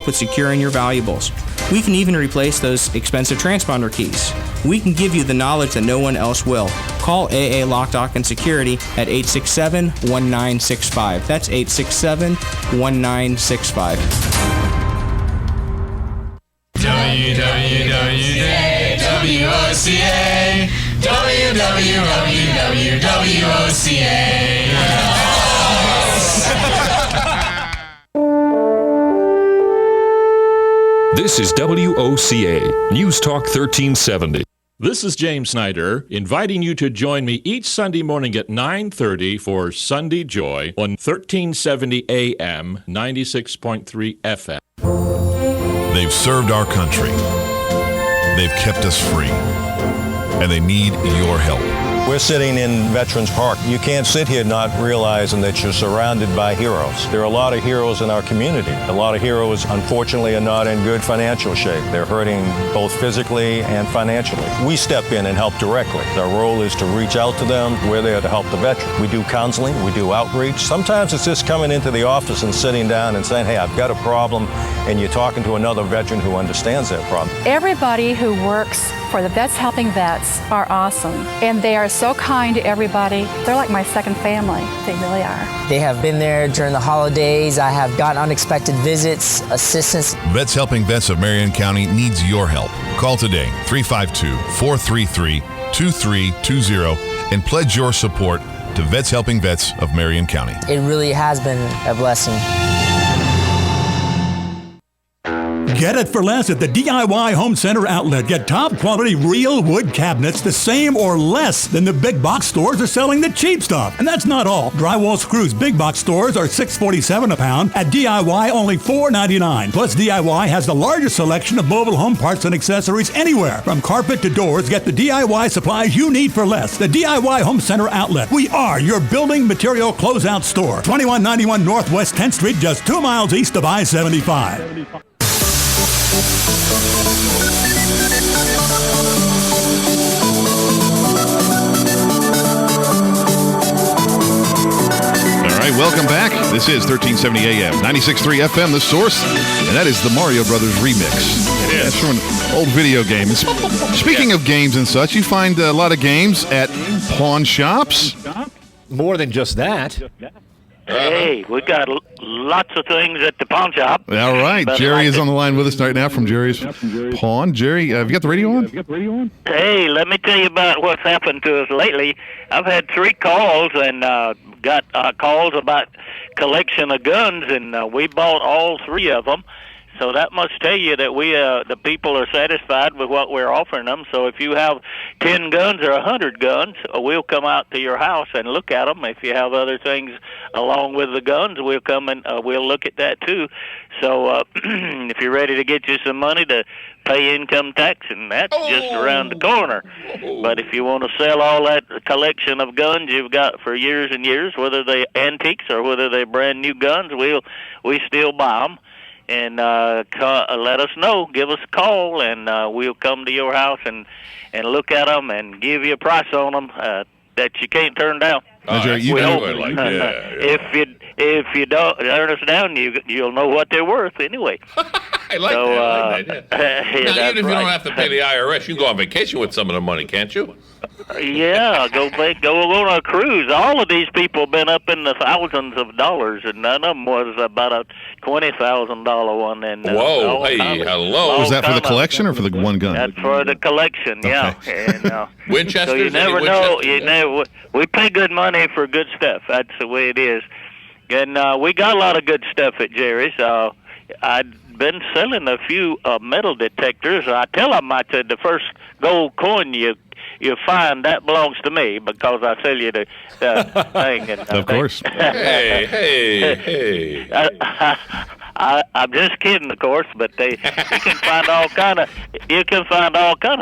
with securing your valuables. We can even replace those expensive transponder keys. We can give you the knowledge that no one else will. Call AA Lock, Dock, and Security at 867-1965. That's 867-1965. WWOCA, This is WOCA, News Talk 1370. This is James Snyder, inviting you to join me each Sunday morning at 9:30 for Sunday Joy on 1370 AM, 96.3 FM. They've served our country. They've kept us free. And they need your help. We're sitting in Veterans Park. You can't sit here not realizing that you're surrounded by heroes. There are a lot of heroes in our community. A lot of heroes, unfortunately, are not in good financial shape. They're hurting both physically and financially. We step in and help directly. Our role is to reach out to them. We're there to help the veteran. We do counseling. We do outreach. Sometimes it's just coming into the office and sitting down and saying, hey, I've got a problem, and you're talking to another veteran who understands that problem. Everybody who works for the Vets Helping Vets are awesome, and they are so kind to everybody. They're like my second family. They really are. They have been there during the holidays. I have gotten unexpected visits, assistance. Vets Helping Vets of Marion County needs your help. Call today, 352-433-2320, and pledge your support to Vets Helping Vets of Marion County. It really has been a blessing. Get it for less at the DIY Home Center outlet. Get top quality real wood cabinets the same or less than the big box stores are selling the cheap stuff. And that's not all. Drywall screws big box stores are $6.47 a pound. At DIY, only $4.99. Plus, DIY has the largest selection of mobile home parts and accessories anywhere. From carpet to doors, get the DIY supplies you need for less. The DIY Home Center outlet. We are your building material closeout store. 2191 Northwest 10th Street, just 2 miles east of I-75. All right, welcome back. This is 1370 AM, 96.3 FM, The Source, and that is the Mario Brothers remix. It is. That's from an old video game. Speaking of games and such, you find a lot of games at pawn shops. More than just that. Hey, we got lots of things at the pawn shop. All right, Jerry is on the line with us right now from Jerry's Pawn. Jerry, have you got the radio on? Hey, let me tell you about what's happened to us lately. I've had 3 calls and got calls about collection of guns, and we bought all 3 of them. So that must tell you that we, the people are satisfied with what we're offering them. So if you have 10 guns or 100 guns, we'll come out to your house and look at them. If you have other things along with the guns, we'll come and we'll look at that too. So if you're ready to get you some money to pay income tax, and that's just around the corner. But if you want to sell all that collection of guns you've got for years and years, whether they antiques or whether they're brand new guns, we still buy them. And let us know. Give us a call, and we'll come to your house and look at them and give you a price on them that you can't turn down. If you don't turn us down, you'll know what they're worth anyway. I like that. Now, even if you don't have to pay the IRS, you can go on vacation with some of the money, can't you? Yeah, go on a cruise. All of these people have been up in the thousands of dollars, and none of them was about a $20,000 one. And whoa, hey, hello. Was that for the collection or for the one gun? That's for the collection, yeah. And, Winchesters? So you never know. We pay good money for good stuff. That's the way it is. And we got a lot of good stuff at Jerry's. I'd been selling a few metal detectors. I tell them, I said, the first gold coin you find, that belongs to me, because I sell you the thing. And, of course. Hey. I'm just kidding, of course, but you can find all kind of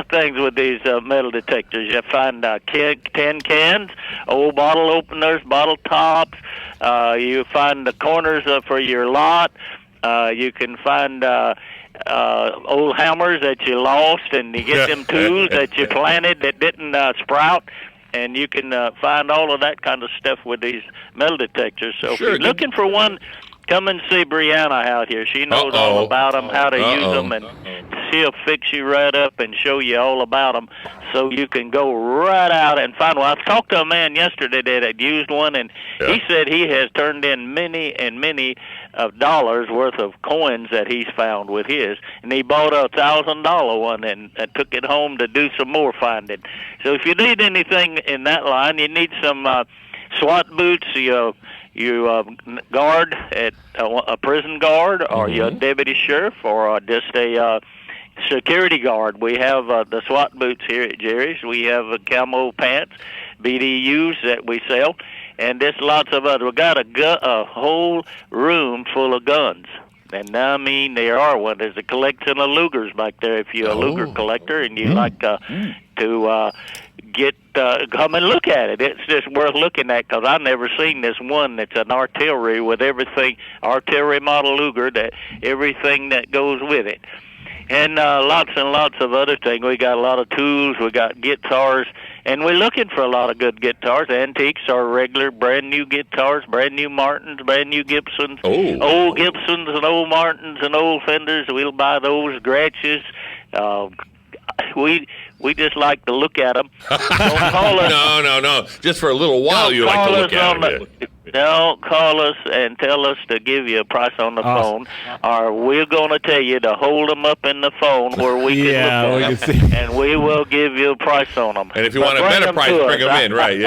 things with these metal detectors. You find tin cans, old bottle openers, bottle tops. You find the corners for your lot. You can find old hammers that you lost, and you get them tools that you planted that didn't sprout, and you can find all of that kind of stuff with these metal detectors. So if you're looking for one come and see Brianna out here. She knows all about them, how to use them, and she'll fix you right up and show you all about them, so you can go right out and find one. I talked to a man yesterday that had used one, and he said he has turned in many and many of dollars worth of coins that he's found with his, and he bought a $1,000 one and took it home to do some more finding. So if you need anything in that line, you need some SWAT boots, you guard at a prison guard, or you're a deputy sheriff, or just a security guard. We have the SWAT boots here at Jerry's. We have camo pants, BDUs that we sell, and there's lots of others. We got a whole room full of guns. And I mean, there are one. There's a collection of Lugers back there. If you're a Luger collector and you like to get come and look at it, it's just worth looking at, because I've never seen this one that's an artillery with everything, artillery model Luger, that everything that goes with it. And lots and lots of other things. We got a lot of tools. We got guitars, and we're looking for a lot of good guitars. Antiques are regular, brand new guitars, brand new Martins, brand new Gibsons, old Gibsons and old Martins and old Fenders. We'll buy those. Gretches. We just like to look at them. Don't call us. No. Just for a little while, you like to look at them. Don't call us and tell us to give you a price on the phone, or we're going to tell you to hold them up in the phone where we can look at them, and we will give you a price on them. And if you want a better price, bring them in, right?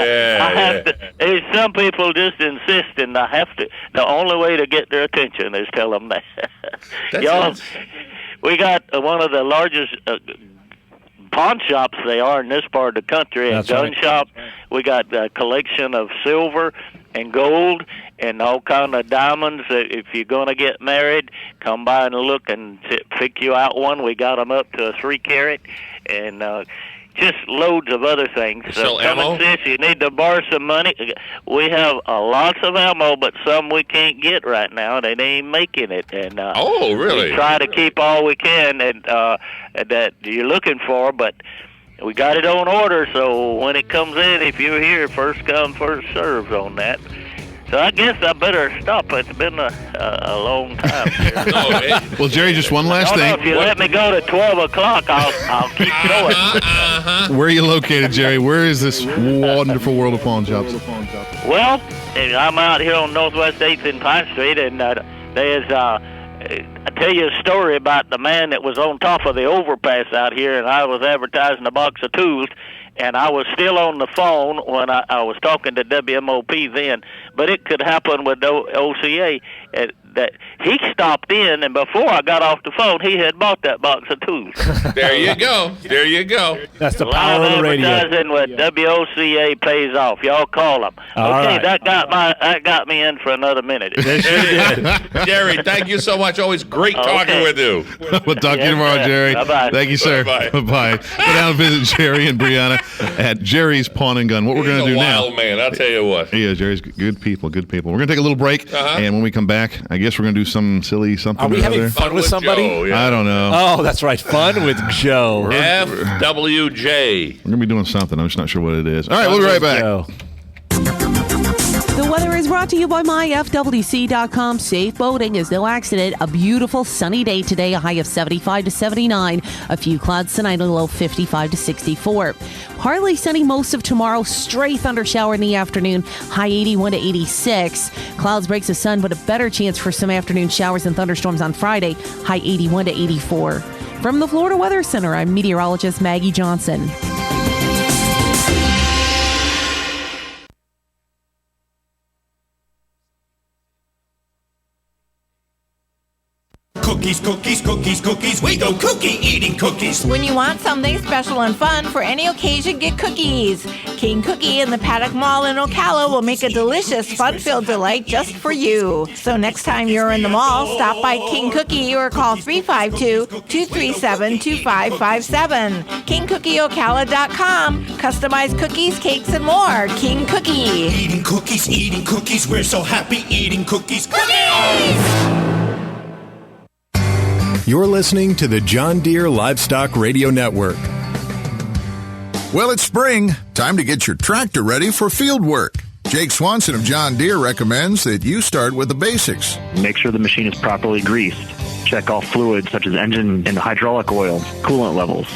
Some people just insist, and I have to. The only way to get their attention is tell them that. Y'all, we got one of the largest pawn shops they are in this part of the country, and gun shops. We got a collection of silver and gold and all kind of diamonds. If you're going to get married, come by and look and pick you out one. We got them up to a 3-carat, and just loads of other things. So come and see us. You need to borrow some money. We have lots of ammo, but some we can't get right now. They ain't making it. And really? We try to keep all we can and that you're looking for, but we got it on order. So when it comes in, if you're here, first come, first served on that. So I guess I better stop. It's been a long time. Well, Jerry, just one last thing. If you let me go to 12 o'clock, I'll keep going. Where are you located, Jerry? Where is this wonderful world of pawn shops? Well, I'm out here on Northwest 8th and Pine Street, and there's I tell you a story about the man that was on top of the overpass out here, and I was advertising a box of tools, and I was still on the phone when I was talking to WMOP then, but it could happen with OCA. That he stopped in, and before I got off the phone, he had bought that box of tools. There you go. There you go. That's the power of the radio. Advertising with WOCA pays off. Y'all call them. Right. That got me in for another minute. Jerry, thank you so much. Always great talking with you. We'll talk to you tomorrow, Jerry. Bye-bye. Thank you, sir. Bye-bye. Go down and visit Jerry and Brianna at Jerry's Pawn and Gun. What we're going to do now. Wild man, I'll tell you what. Yeah, Jerry's good people. We're going to take a little break, and when we come back, I guess we're going to do some silly something. Are we having fun with somebody? Joe, yeah. I don't know. Oh, that's right. Fun with Joe. FWJ. We're going to be doing something. I'm just not sure what it is. All right, we'll be right back. Joe. The weather is brought to you by myfwc.com. Safe boating is no accident. A beautiful sunny day today, a high of 75 to 79. A few clouds tonight, a low 55 to 64. Partly sunny most of tomorrow. Stray thunder shower in the afternoon, high 81 to 86. Clouds, breaks of sun, but a better chance for some afternoon showers and thunderstorms on Friday, high 81 to 84. From the Florida Weather Center, I'm meteorologist Maggie Johnson. Cookies, cookies, cookies, cookies. We go cookie eating cookies. When you want something special and fun for any occasion, get cookies. King Cookie in the Paddock Mall in Ocala will make a delicious, fun-filled delight just for you. So next time you're in the mall, stop by King Cookie or call 352-237-2557. KingCookieOcala.com. Customized cookies, cakes, and more. King Cookie. Eating cookies. We're so happy eating cookies. Cookies! You're listening to the John Deere Livestock Radio Network. Well, it's spring. Time to get your tractor ready for field work. Jake Swanson of John Deere recommends that you start with the basics. Make sure the machine is properly greased. Check all fluids such as engine and hydraulic oil, coolant levels.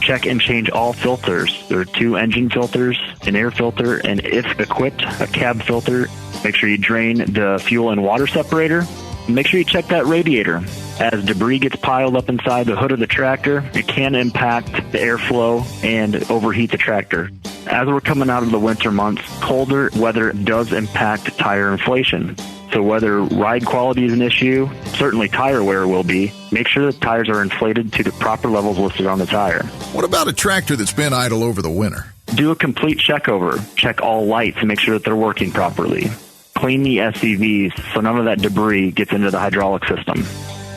Check and change all filters. There are 2 engine filters, an air filter, and if equipped, a cab filter. Make sure you drain the fuel and water separator. Make sure you check that radiator. As debris gets piled up inside the hood of the tractor, it can impact the airflow and overheat the tractor. As we're coming out of the winter months, colder weather does impact tire inflation. So whether ride quality is an issue, certainly tire wear will be. Make sure the tires are inflated to the proper levels listed on the tire. What about a tractor that's been idle over the winter? Do a complete check over. Check all lights and make sure that they're working properly. Clean the SCVs so none of that debris gets into the hydraulic system.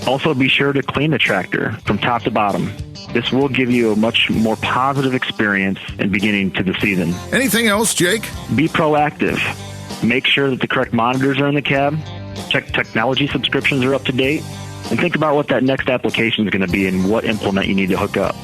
Also be sure to clean the tractor from top to bottom. This will give you a much more positive experience in beginning to the season. Anything else, Jake? Be proactive. Make sure that the correct monitors are in the cab. Check technology subscriptions are up to date. And think about what that next application is going to be and what implement you need to hook up.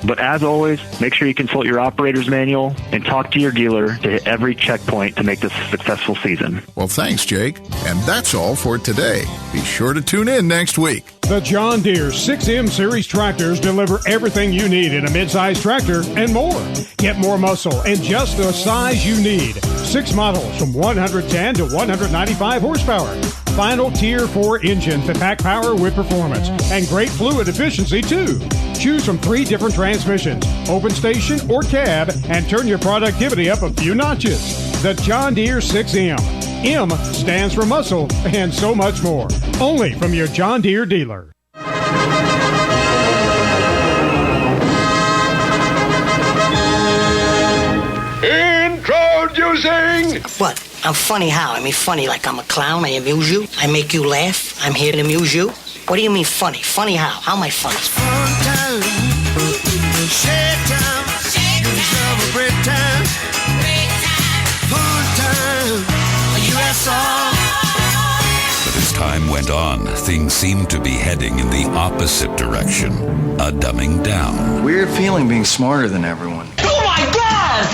But as always, make sure you consult your operator's manual and talk to your dealer to hit every checkpoint to make this a successful season. Well, thanks, Jake. And that's all for today. Be sure to tune in next week. The John Deere 6M Series tractors deliver everything you need in a midsize tractor and more. Get more muscle and just the size you need. 6 models from 110 to 195 horsepower. Final Tier 4 engines that pack power with performance and great fluid efficiency, too. Choose from 3 different transmissions, open station or cab, and turn your productivity up a few notches. The John Deere 6M. M stands for muscle and so much more. Only from your John Deere dealer. Introducing! What? I'm funny how? I mean funny like I'm a clown, I amuse you, I make you laugh, I'm here to amuse you. What do you mean funny? Funny how? How am I funny? Fun time, share time, celebrate time, fun time, USR. But as time went on, things seemed to be heading in the opposite direction, a dumbing down. Weird feeling being smarter than everyone. Oh my God!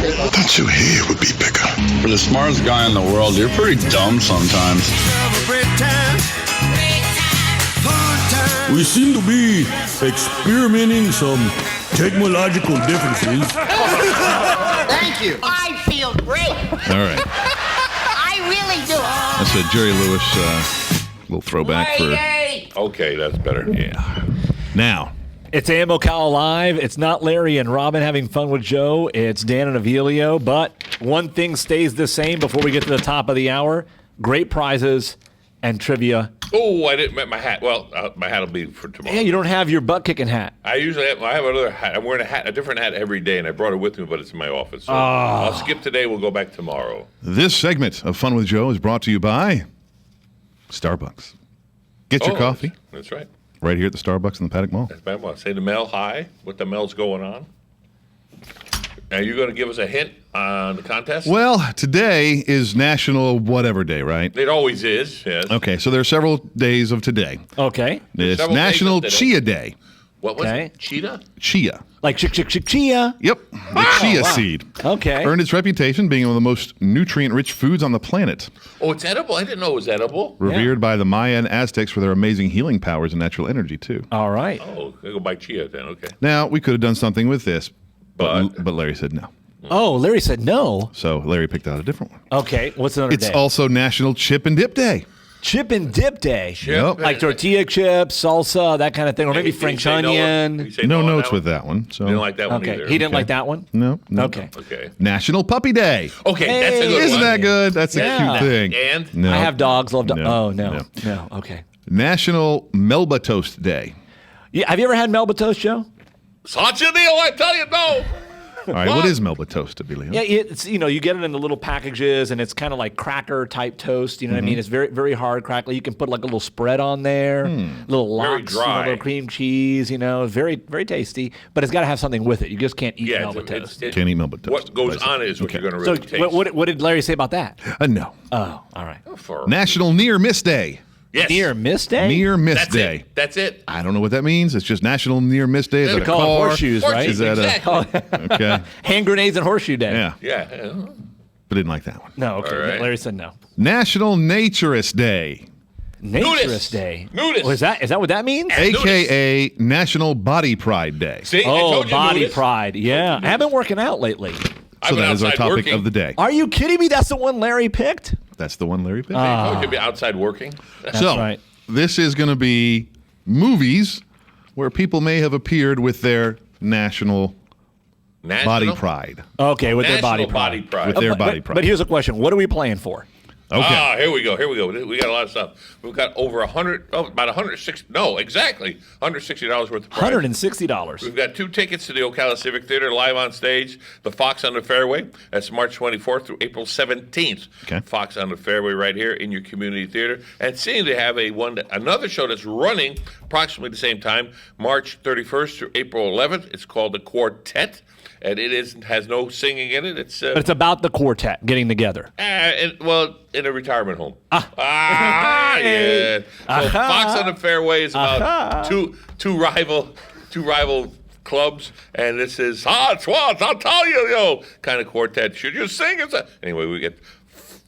I thought your head would be bigger. For the smartest guy in the world, you're pretty dumb sometimes. We seem to be experimenting some technological differences. Thank you. I feel great. All right. I really do. That's a Jerry Lewis little throwback for... Okay, that's better. Yeah. Now... It's AM Ocala Live. It's not Larry and Robin having fun with Joe. It's Dan and Avilio. But one thing stays the same before we get to the top of the hour. Great prizes and trivia. Oh, I didn't make my hat. Well, my hat will be for tomorrow. Yeah, you don't have your butt-kicking hat. I have another hat. I'm wearing a different hat every day, and I brought it with me, but it's in my office. So I'll skip today. We'll go back tomorrow. This segment of Fun with Joe is brought to you by Starbucks. Get your coffee. That's right. Right here at the Starbucks in the Paddock Mall. That's my Say to Mel hi. What the Mel's going on? Are you going to give us a hint on the contest? Well, today is National Whatever Day, right? It always is, yes. Okay, so there are several days of today. Okay. It's National Chia Day. What was it? Cheetah? Chia. Like chia? Yep. The chia seed. Okay. Earned its reputation being one of the most nutrient-rich foods on the planet. Oh, it's edible? I didn't know it was edible. Revered by the Maya and Aztecs for their amazing healing powers and natural energy, too. All right. Oh, I go buy chia then, okay. Now, we could have done something with this, but Larry said no. Oh, Larry said no. So Larry picked out a different one. Okay. What's another day? It's also National Chip and Dip Day. Chip and Dip Day. Yep. Like tortilla chips, salsa, that kind of thing, or maybe French onion. No notes with that one. So. Didn't like that one either. He didn't like that one? No. Okay. National Puppy Day. Okay, that's a good one. Isn't that good? That's a cute thing. And? No. I have dogs. Love dogs. No. Oh, no. Okay. National Melba Toast Day. Yeah. Have you ever had Melba toast, Joe? Such a deal, I tell you, no. All right, what is Melba toast, Abilio? Yeah, it's you get it in the little packages, and it's kind of like cracker type toast. You know what I mean? It's very, very hard, crackly. You can put like a little spread on there, little lox, little cream cheese. Very, very tasty. But it's got to have something with it. You just can't eat Melba toast. Can't eat Melba toast. What goes on it is what you're going to really taste. What did Larry say about that? No. Oh, all right. National Near Miss Day. Yes. Near Miss Day? Near Miss That's Day. it. That's it. I don't know what that means. It's just National Near Miss Day. Is They that a call it car? horseshoes, right? Is that Exactly. okay? Hand grenades and horseshoe day. Yeah, Yeah. but didn't like that one. No, okay. All right. Larry said no. National Naturist Day, Naturist Day. Nudist. Oh, is that what that means? a.k.a. National Body Pride Day. See, I Oh, told you body nudist. pride. Yeah. I haven't been working out lately. So that is our outside topic working. of the day. Are you kidding me? That's the one Larry picked? That's the one Larry picked. I told you to be outside working. So right. this is going to be movies where people may have appeared with their national body pride. Okay, with their National body pride. With their But- body but- pride. But here's a question. What are we playing for? Okay. Ah, here we go. We got a lot of stuff. We've got over about 160. No, exactly $160 worth of prize. $160. We've got 2 tickets to the Ocala Civic Theater live on stage. The Fox on the Fairway. That's March 24th through April 17th. Okay. Fox on the Fairway right here in your community theater. And seeing they have another show that's running approximately the same time, March 31st through April 11th. It's called The Quartet. And has no singing in it. It's But it's about the quartet getting together. in a retirement home. Yeah. So Fox on the Fairway is about two rival clubs, and this is I'll tell you, kind of quartet. Should you sing? Anyway, we get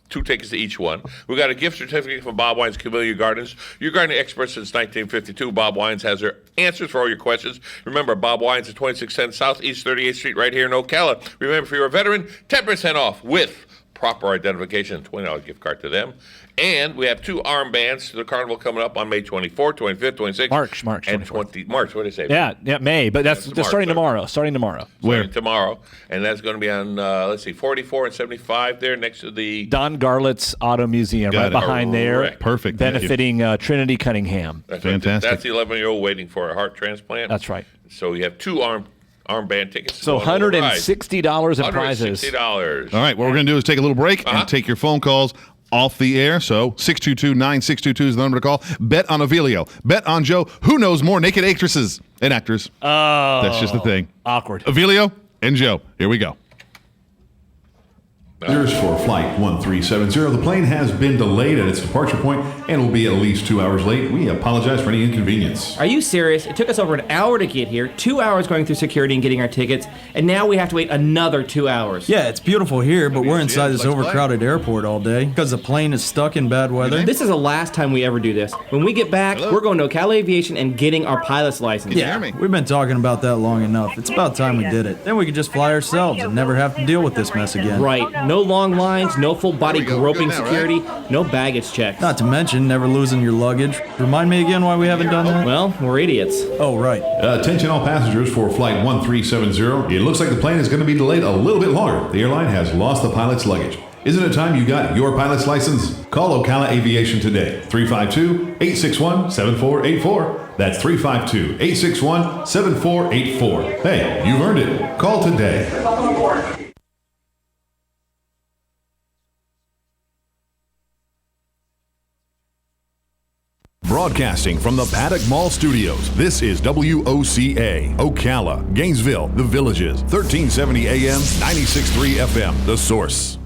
2 tickets to each one. We got a gift certificate from Bob Wine's Camellia Gardens. Your gardening expert since 1952. Bob Wines has their answers for all your questions. Remember, Bob Wines at 2610 Southeast 38th Street right here in Ocala. Remember, if you're a veteran, 10% off with proper identification, $20 gift card to them. And we have 2 armbands to the carnival coming up on May 24th, 25th, 26th. March and 24th. March, what did I say? Yeah, May, but that's March, starting sorry. tomorrow. Where? Tomorrow. And that's going to be on, 44 and 75 there next to the... Don Garlett's Auto Museum, Got right it. behind there. Correct. Perfect. Benefiting Trinity Cunningham. That's Fantastic. That's the 11-year-old waiting for a heart transplant. That's right. So you have 2 armband tickets. So $160 in prizes. $160. All right, what we're going to do is take a little break and take your phone calls off the air. So 622-9622 is the number to call. Bet on Avilio. Bet on Joe. Who knows more naked actresses and actors? Oh. That's just the thing. Awkward. Avilio and Joe. Here we go. Here's for Flight 1370. The plane has been delayed at its departure point and will be at least 2 hours late. We apologize for any inconvenience. Are you serious? It took us over an hour to get here, 2 hours going through security and getting our tickets, and now we have to wait another 2 hours. Yeah, it's beautiful here, but we're inside this overcrowded airport all day because the plane is stuck in bad weather. This is the last time we ever do this. When we get back, we're going to Ocala Aviation and getting our pilot's license. Yeah, we've been talking about that long enough. It's about time we did it. Then we could just fly ourselves and never have to deal with this mess again. Right. No long lines, no full body groping security, no baggage checks. Not to mention never losing your luggage. Remind me again why we haven't done that? Well, we're idiots. Oh, right. Attention all passengers for Flight 1370. It looks like the plane is going to be delayed a little bit longer. The airline has lost the pilot's luggage. Isn't it time you got your pilot's license? Call Ocala Aviation today. 352-861-7484. That's 352-861-7484. Hey, you've earned it. Call today. Broadcasting from the Paddock Mall Studios, this is WOCA, Ocala, Gainesville, The Villages, 1370 AM, 96.3 FM, The Source.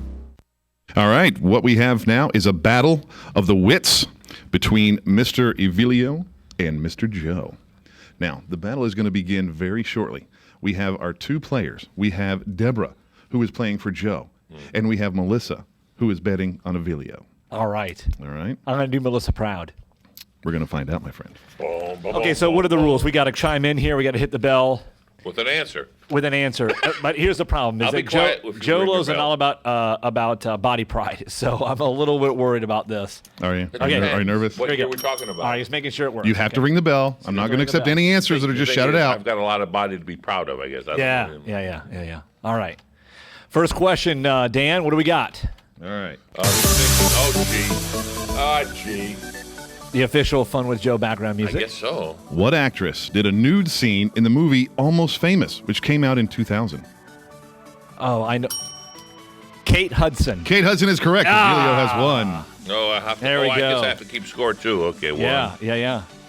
All right, what we have now is a battle of the wits between Mr. Evilio and Mr. Joe. Now, the battle is going to begin very shortly. We have our 2 players. We have Deborah, who is playing for Joe, and we have Melissa, who is betting on Evilio. All right. All right. I'm going to do Melissa proud. We're going to find out, my friend. Okay, so what are the rules? We got to chime in here. We got to hit the bell. With an answer. But here's the problem: is I'll be that quiet if you Joe ring your knows bell. all about body pride, so I'm a little bit worried about this. Are you? Okay. Are you nervous? What Here we year go. are we talking about? All right, just making sure it works. You have to ring the bell. I'm not going to accept any answers that are just shouted out. I've got a lot of body to be proud of, I guess. Yeah. All right. First question, Dan. What do we got? All right. Gee. The official Fun with Joe background music. I guess so. What actress did a nude scene in the movie Almost Famous, which came out in 2000? Oh, I know. Kate Hudson. Kate Hudson is correct. Emilio has won. No, I have to. There we I guess go. I have to keep score too. Okay, one. Yeah.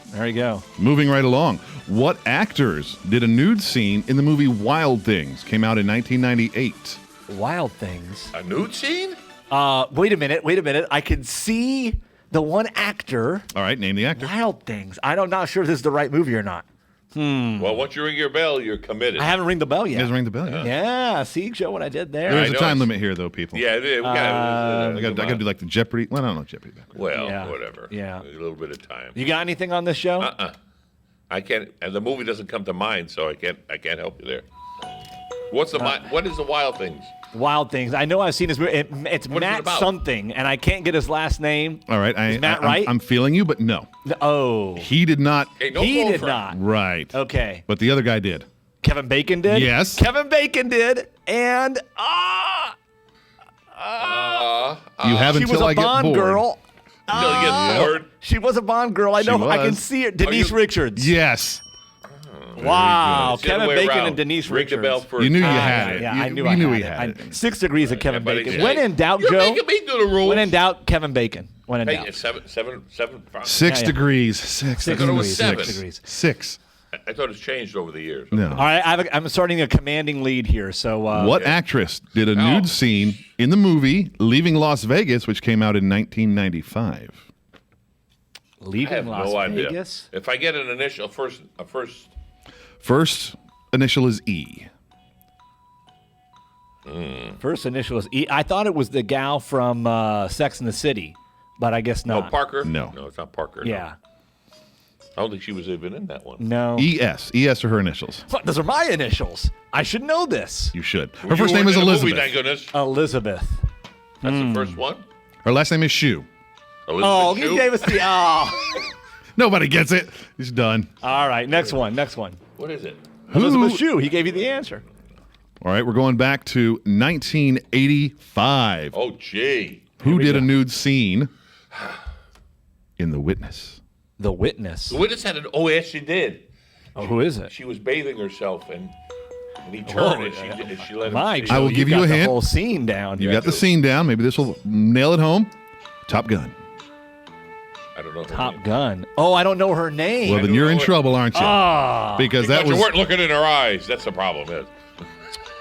There you go. Moving right along. What actors did a nude scene in the movie Wild Things? Came out in 1998. Wild Things. A nude scene? Wait a minute. I can see The one actor. All right, name the actor. Wild Things. I'm not sure if this is the right movie or not. Well, once you ring your bell, you're committed. I haven't ring the bell yet. He hasn't ring the bell yet. Yeah, see, Joe, what I did there. There's a time limit here, though, people. Yeah, we got. I got to do like the Jeopardy. Well, I don't know Jeopardy. Well, whatever. Yeah. A little bit of time. You got anything on this show? I can't. And the movie doesn't come to mind, so I can't help you there. What is the Wild Things? Wild Things. I know I've seen his movie. It's Matt something, and I can't get his last name. All right, Is Matt right? I'm feeling you, but no. Oh, he did not. Hey, he did not. Right. Okay. But the other guy did. Kevin Bacon did. Yes. Kevin Bacon did, and you have she until was a I get Bond bored. girl. Until you get bored. She was a Bond girl. I know. I can see her. Denise Richards. Yes. Wow, It's the other Kevin way Bacon around. and Denise Ring the Richards. bell first. You knew you had it. Yeah, You- I knew you I knew had he it. had it. 6 degrees of Kevin but Bacon. it's- When in doubt, You're Joe. making me do the rules. When in doubt, Kevin Bacon. When in Hey, doubt. it's seven. 6 Yeah. degrees. Six I thought it was degrees. 7. 6 degrees. 6. I thought it's changed over the years. No. All right, I'm starting a commanding lead here. So What actress did a nude scene in the movie Leaving Las Vegas, which came out in 1995? I Leaving have Las no idea. Vegas? If I get an initial first. First initial is E. First initial is E. I thought it was the gal from Sex and the City, but I guess No, not. Parker? No. No, it's not Parker. Yeah. I don't think she was even in that one. No. ES. ES are her initials. What? Those are my initials. I should know this. You should. Her You first name weren't is in the movie, Elizabeth. thank goodness. Elizabeth. That's the first one? Her last name is Shu. Oh, Elizabeth you Shue? gave us the. Oh. Nobody gets it. He's done. All right, next one. Next one. What is it? Elizabeth Shue. He gave you the answer. All right, we're going back to 1985. Oh, gee. Who did a nude scene in The Witness? The Witness. The Witness had an. Oh, yes, she did. Oh, who is it? She was bathing herself, and he turned, and she let him My see. I will give you a got the hint. whole scene down. You got the scene down. Maybe this will nail it home. Top Gun. I don't know. Top Gun. Oh, I don't know her name. Well, then you're in trouble, aren't you? Ah. Because that you was. weren't looking in her eyes. That's the problem. Is.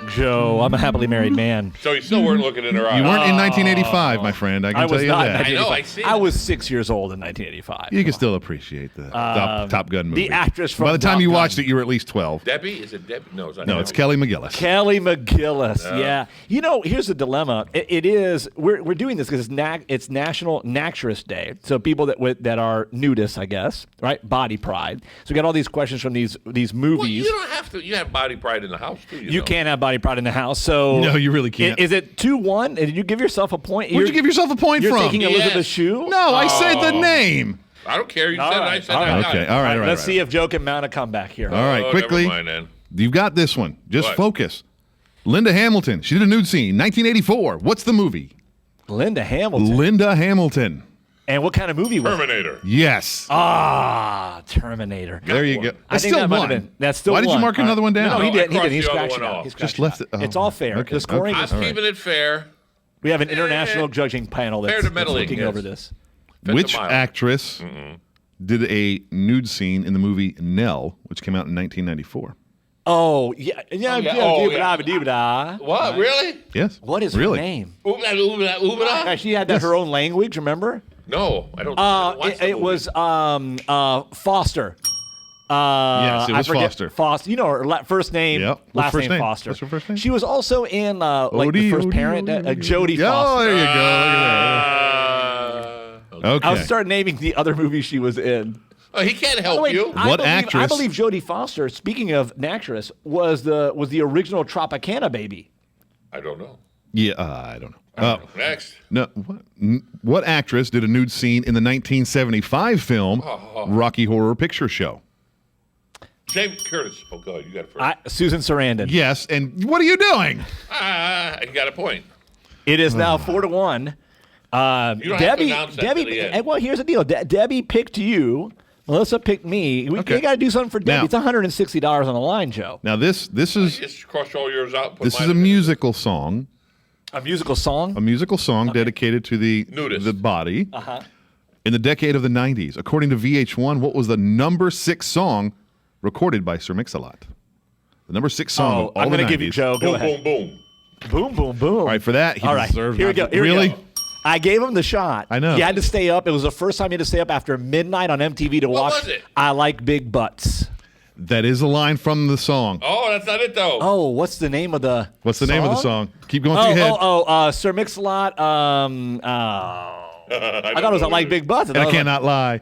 Joe, I'm a happily married man. So you still weren't looking in her eyes. You weren't in 1985, my friend. I can I tell was you not. that. I know, I see I that. was 6 years old in 1985. You can still appreciate the Top Gun movie. The actress from By the time Top you Gun. watched it, you were at least 12. Debbie? Is it Debbie? No, it's not. No, Debbie. it's Kelly McGillis. Kelly McGillis, yeah. You know, here's the dilemma. It is we're doing this because it's National Naturist Day. So people that are nudists, I guess, right? Body pride. So we got all these questions from these movies. Well, you don't have to. You have body pride in the house too. You can't have body pride in the house. So No, you really can't. Is it 2-1? Did you give yourself a point? Where'd you give yourself a point you're from? taking Elizabeth Shue? No, I said the name. I don't care. You All said right, I said all I right. got Okay, it. all right. Let's see if Joe can mount a comeback here. All right, Oh, quickly. Never mind then. You got this one. Just What? focus. Linda Hamilton. She did a nude scene. 1984. What's the movie? Linda Hamilton. Linda Hamilton. And what kind of movie was it? Terminator. Yes. Terminator. There you go. I That's think still that might have one. been. That's still Why did you one. mark another one down? No, he I didn't. He crossed didn't. He the other scratched it one out. off. He Just scratched left it it. out. Oh, It's all fair. okay, The scoring okay. is I'm keeping it fair. We have an international judging panel Fair that's, to meddling, looking yes. over this. Which mile. actress did a nude scene in the movie Nell, which came out in 1994? Oh, What? Really? Yes. What is really? her name? Oobla? She had her own language, remember? No, I don't. watch the It movie. was Foster. Yes, it I was forget Foster. Foster. You know her first name, Yep. What's last her first name name? Foster. What's her first name? She was also in like the first parent, Jodie Oh, Foster. there you go. Look at that. Okay. I'll start naming the other movies she was in. Oh, he can't By the help way, you. What I actress? believe Jodie Foster, speaking of an actress, was the original Tropicana baby. I don't know. Yeah, I don't know. Next. No, what actress did a nude scene in the 1975 film Rocky Horror Picture Show? James Curtis. Oh, God, you got it first. Susan Sarandon. Yes, and what are you doing? You got a point. It is now 4-1. You don't have to Debbie, announce that to the end. well, here's the deal. Debbie picked you. Melissa picked me. We got to do something for Debbie. Now- It's $160 on the line, Joe. Now this is Just cross all yours out. Put this is mine a in. musical song. A musical song? A musical song dedicated to the body. Uh-huh. In the decade of the 90s, according to VH1, what was the number 6 song recorded by Sir Mix-a-Lot? The number 6 song of all I'm the going 90s. to give you, Joe. Go Boom, ahead. boom, boom. Boom, boom, boom. All right, for that, he All right, deserves here we not go. to- Here we really? go. I gave him the shot. I know. He had to stay up. It was the first time he had to stay up after midnight on MTV to watch. What was it? I Like Big Butts. That is a line from the song. Oh, that's not it though. Oh, what's the name of the What's the name of the song? Keep going through your head. Sir Mix-a-Lot. I thought it was I Like Big Butts. And I cannot lie.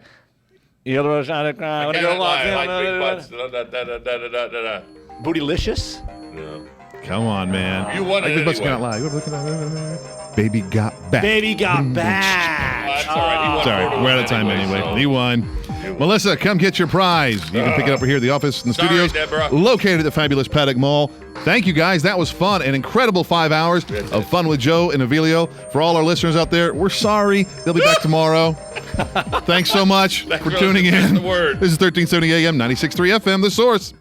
The other one trying to cry. I cannot lie. I like big butts. Da-da-da-da-da-da-da. Bootylicious? No. Come on, man. You won Like it Big Butts anyway. cannot lie. You looking at Baby Got Back. Baby Got Back. That's all right. He won Sorry, we're out of time anyway. so- He won. Melissa, come get your prize. You can pick it up here at the office in the Sorry, studios, Deborah. located at the fabulous Paddock Mall. Thank you, guys. That was fun. An incredible 5 hours of fun with Joe and Avilio. For all our listeners out there, we're sorry. They'll be back tomorrow. Thanks so much for tuning in. This is 1370 AM, 96.3 FM, The Source.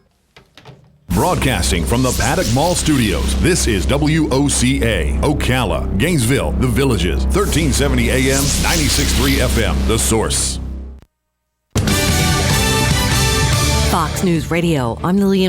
Broadcasting from the Paddock Mall Studios, this is WOCA, Ocala, Gainesville, The Villages, 1370 AM, 96.3 FM, The Source. Fox News Radio, I'm Lillian.